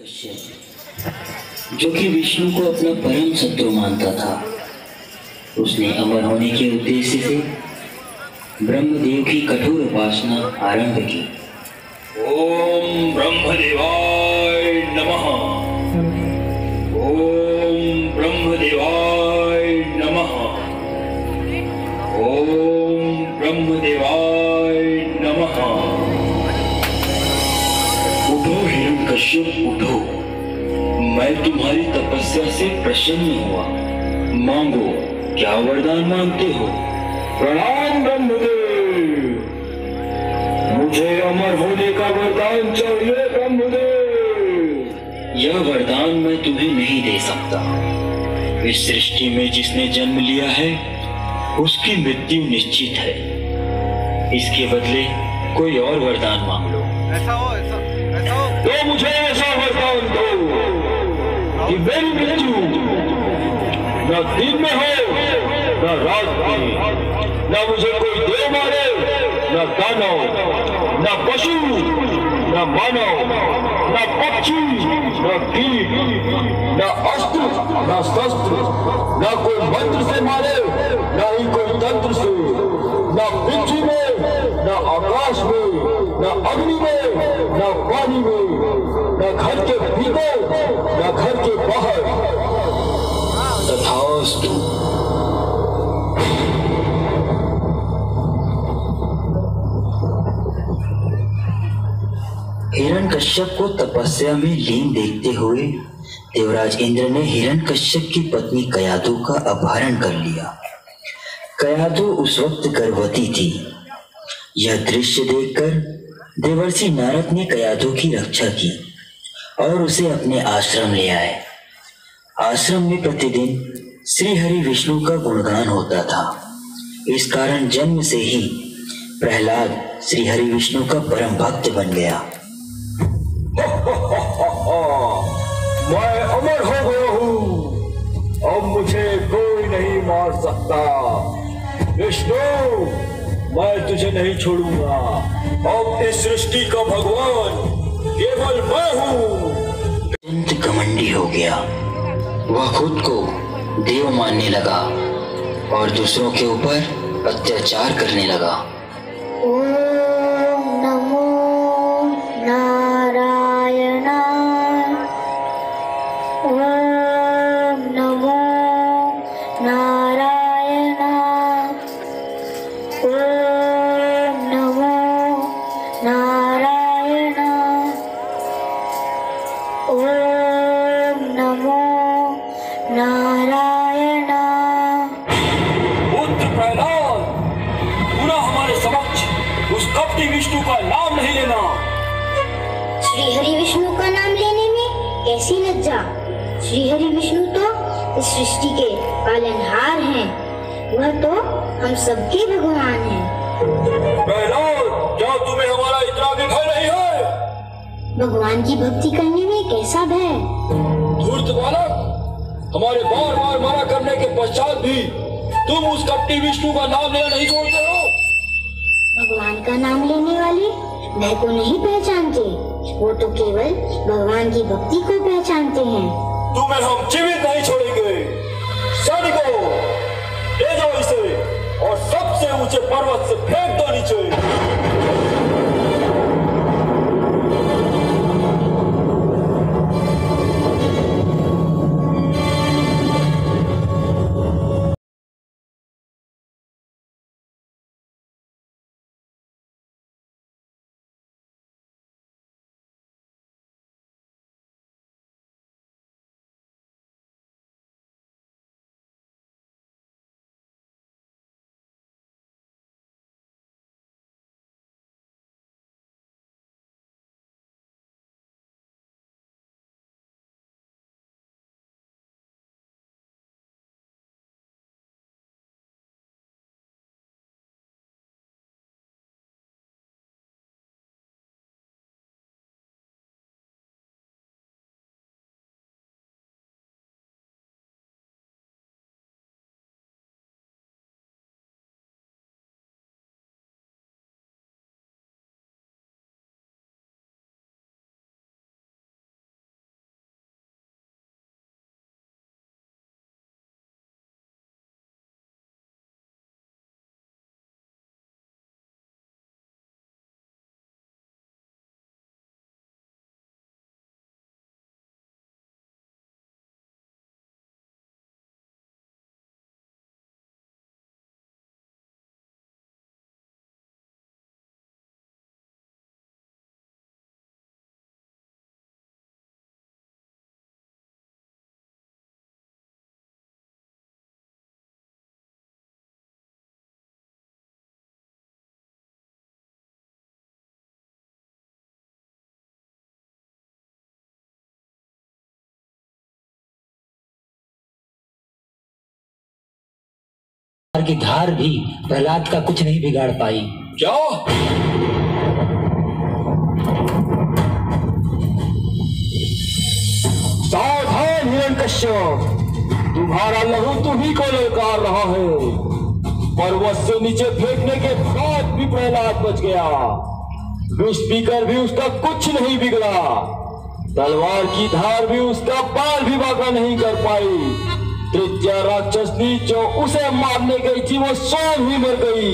कश्यप, जो कि विष्णु को अपना परम शत्रु मानता था, उसने अमर होने के उद्देश्य से ब्रह्मदेव की कठोर उपासना आरंभ की। ओम ब्रह्मदेवाय नमः। ओम ब्रह्मदेवाय नमः। ओम ब्रह्मदेवाय नमः। उठो हिरण्यकश्यप, उठो। मैं तुम्हारी तपस्या से प्रसन्न हुआ। मांगो, क्या वरदान मांगते हो? प्रणाम ब्रह्मदेव, मुझे अमर होने का वरदान चाहिए ब्रह्मदेव। यह वरदान मैं तुम्हें नहीं दे सकता। इस सृष्टि में जिसने जन्म लिया है उसकी मृत्यु निश्चित है। इसके बदले कोई और वरदान मांग लो। ऐसा हो। तो मुझे ऐसा वरदान दो कि मेरी मृत्यु न दिन में हो न रात में, न मुझे कोई देव मारे, न दानव, न पशु, न मानव, न पक्षी, न कीट, न अस्त्र, न शस्त्र, न कोई मंत्र से मारे, न ही कोई तंत्र से, न पृथ्वी में, न आकाश में, न अग्नि में, न पानी में, न घर के भीतर, न घर के बाहर। तथास्तु। हिरण्यकश्यप को तपस्या में लीन देखते हुए देवराज इंद्र ने हिरण्यकश्यप की पत्नी कयाधु का अपहरण कर लिया। कयाधु उस वक्त गर्भवती थी। यह दृश्य देखकर देवर्षि नारद ने कयाधु की रक्षा की और उसे अपने आश्रम ले आए। आश्रम में प्रतिदिन श्री हरि विष्णु का गुणगान होता था। इस कारण जन्म से ही प्रहलाद श्री हरि विष्णु का परम भक्त बन गया। मैं अमर हो गया हूँ, अब मुझे कोई नहीं मार सकता। विष्णु, मैं तुझे नहीं छोड़ूंगा। अब इस सृष्टि का भगवान केवल मैं हूँ। अत्यंत घमंडी हो गया। वह खुद को देव मानने लगा और दूसरों के ऊपर अत्याचार करने लगा। ओम नमो नारायणाय। ओम नमो नारायणाय। ओम नमो नारायणाय। ओम नमो नारायणाय। पुत्र प्रहलाद, पुनः हमारे समक्ष उस कपटी विष्णु का नाम नहीं लेना। श्री हरि विष्णु का नाम लेने में कैसी लज्जा। श्री हरि विष्णु तो इस सृष्टि के पालनहार हैं। वह तो हम सबके भगवान हैं। प्रहलाद, क्या तुम्हें हमारा इतना भी भय नहीं है? भगवान की भक्ति करने में कैसा भय। धूर्त बालक, हमारे बार बार मना करने के पश्चात भी तुम उस कपटी विष्णु का नाम लेना नहीं छोड़ते हो। भगवान का नाम लेने वाले भय को नहीं पहचानते। वो तो केवल भगवान की भक्ति को पहचानते हैं। तुम्हें हम जीवित नहीं छोड़ेंगे। सैनिकों, ले जाओ इसे और सबसे ऊंचे पर्वत से फेंक दो नीचे। की धार भी प्रहलाद का कुछ नहीं बिगाड़ पाई। क्या? सावधान हिरण्यकश्यप, तुम्हारा लहू तुम्ही को ललकार रहा है। पर्वत से नीचे फेंकने के बाद भी प्रहलाद बच गया, विष पीकर भी उसका कुछ नहीं बिगड़ा, तलवार की धार भी उसका बाल भी बांका नहीं कर पाई। तृतीया राक्षसनी जो उसे मारने गई थी वो स्वयं ही मर गई।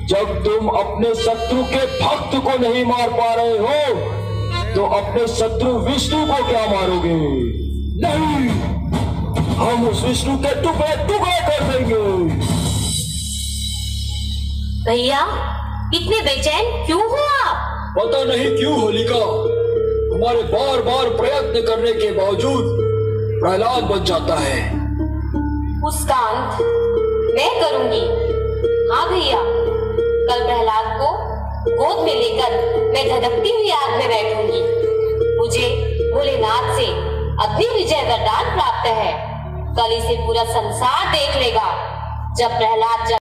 जब तुम अपने शत्रु के भक्त को नहीं मार पा रहे हो तो अपने शत्रु विष्णु को क्या मारोगे? नहीं, हम उस विष्णु के टुकड़े टुकड़े कर देंगे। भैया इतने बेचैन क्यों हो आप? पता नहीं क्यों होलिका, हमारे बार बार प्रयत्न करने के बावजूद प्रहलाद बच जाता है। उसका अंत मैं करूंगी। हाँ भैया, कल प्रहलाद को गोद में लेकर मैं धधकती हुई आग में बैठूंगी। मुझे भोलेनाथ से अग्नि विजय वरदान प्राप्त है। कल इसे पूरा संसार देख लेगा जब प्रहलाद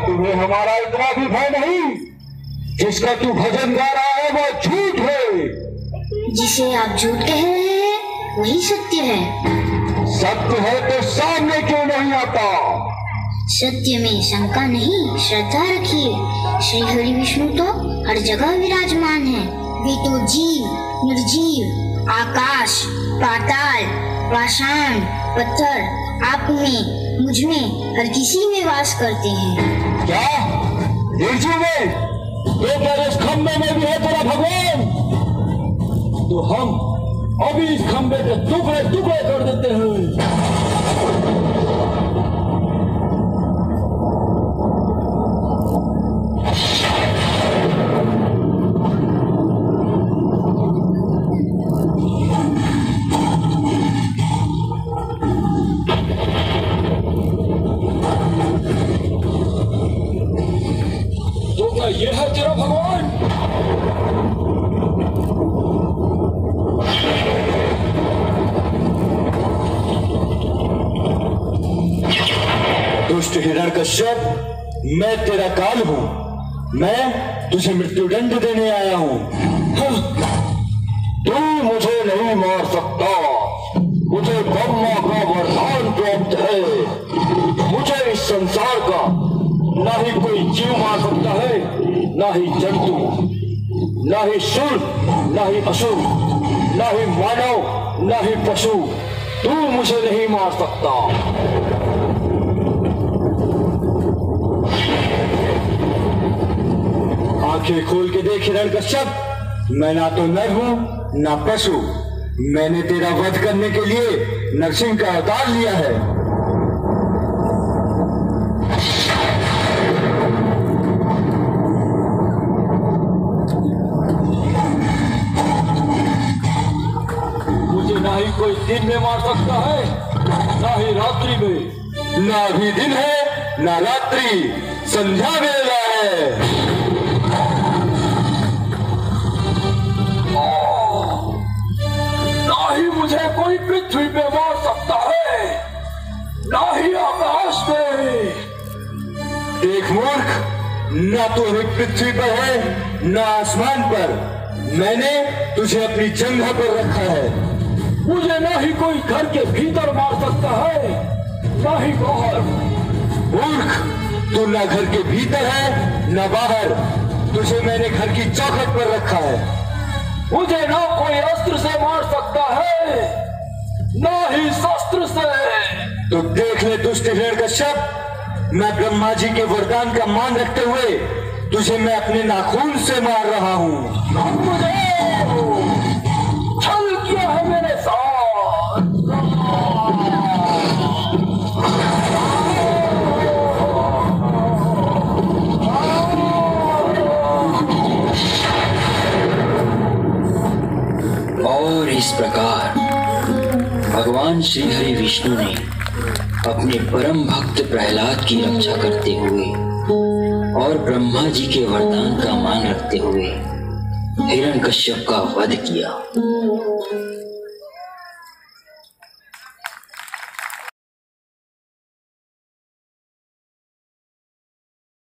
तुम्हें हमारा इतना भी भय नहीं? जिसका तू भजन गा रहा है वो झूठ है। जिसे आप झूठ कह रहे हैं वही सत्य है। सत्य है तो सामने क्यों नहीं आता? सत्य में शंका नहीं, श्रद्धा रखिए। श्री हरि विष्णु तो हर जगह विराजमान है। वे तो जीव निर्जीव, आकाश, पाताल, पाषाण, पत्थर आप में, मुझ में, हर किसी में वास करते हैं। क्या निर्जीव में? तो क्या इस खंबे में भी है तेरा भगवान? तो हम अभी इस खंबे के टुकड़े टुकड़े कर देते हैं। ये है तेरा भगवान? दुष्ट हिरण्यकश्यप, मैं तेरा काल हूं। मैं तुझे मृत्युदंड देने आया हूं। तू मुझे नहीं मार सकता। मुझे ब्रह्मा का वरदान प्राप्त है। मुझे इस संसार का ना ही कोई जीव मार सकता है, ना ही जंतु, ना ही सुर, ना ही असुर, ना ही मानव, ना ही पशु। तू मुझे नहीं मार सकता। आंखें खोल के देख हिरण्यकश्यप, मैं ना तो नर हूं ना पशु। मैंने तेरा वध करने के लिए नरसिंह का अवतार लिया है। ना ही कोई दिन में मार सकता है, ना ही रात्रि में। ना भी दिन है ना रात्रि, संध्या वेला है। ना ही मुझे कोई पृथ्वी पे मार सकता है, ना ही आकाश में। देख मूर्ख, ना तो एक पृथ्वी पर है ना आसमान पर। मैंने तुझे अपनी जंघा पर रखा है। मुझे ना ही कोई घर के भीतर मार सकता है, ना ही बाहर। मूर्ख, तू ना घर के भीतर है ना बाहर। तुझे मैंने घर की चौखट पर रखा है। मुझे ना कोई अस्त्र से मार सकता है, ना ही शस्त्र से। तो देख ले दुष्ट हिरण्यकश्यप, मैं ब्रह्मा जी के वरदान का मान रखते हुए तुझे मैं अपने नाखून से मार रहा हूँ। मुझे छल किया है मेरे साथ। और इस प्रकार भगवान श्री हरि विष्णु ने अपने परम भक्त प्रहलाद की रक्षा करते हुए और ब्रह्मा जी के वरदान का मान रखते हुए हिरण्यकश्यप का वध किया।